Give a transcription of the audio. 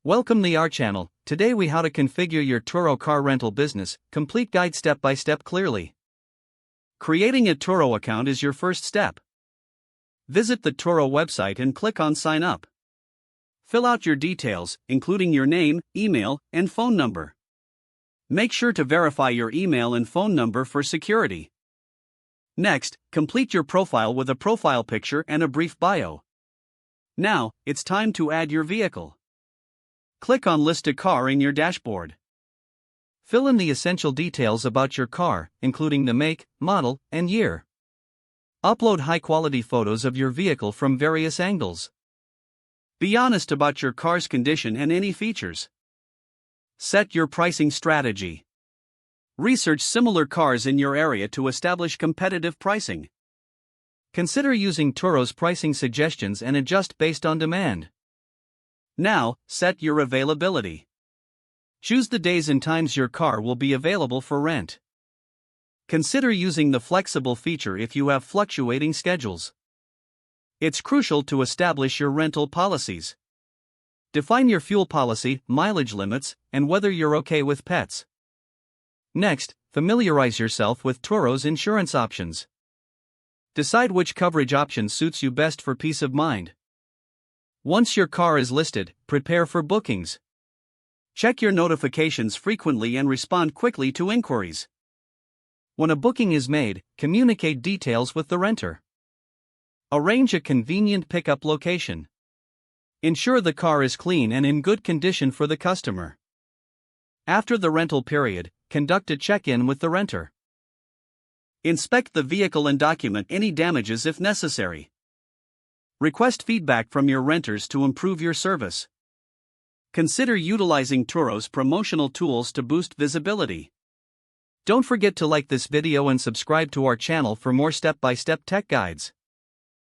Welcome to our channel. Today we how to configure your Turo car rental business, complete guide step by step clearly. Creating a Turo account is your first step. Visit the Turo website and click on sign up. Fill out your details, including your name, email, and phone number. Make sure to verify your email and phone number for security. Next, complete your profile with a profile picture and a brief bio. Now, it's time to add your vehicle. Click on List a car in your dashboard. Fill in the essential details about your car, including the make, model, and year. Upload high-quality photos of your vehicle from various angles. Be honest about your car's condition and any features. Set your pricing strategy. Research similar cars in your area to establish competitive pricing. Consider using Turo's pricing suggestions and adjust based on demand. Now, set your availability. Choose the days and times your car will be available for rent. Consider using the flexible feature if you have fluctuating schedules. It's crucial to establish your rental policies. Define your fuel policy, mileage limits, and whether you're okay with pets. Next, familiarize yourself with Turo's insurance options. Decide which coverage option suits you best for peace of mind. Once your car is listed, prepare for bookings. Check your notifications frequently and respond quickly to inquiries. When a booking is made, communicate details with the renter. Arrange a convenient pickup location. Ensure the car is clean and in good condition for the customer. After the rental period, conduct a check-in with the renter. Inspect the vehicle and document any damages if necessary. Request feedback from your renters to improve your service. Consider utilizing Turo's promotional tools to boost visibility. Don't forget to like this video and subscribe to our channel for more step-by-step tech guides.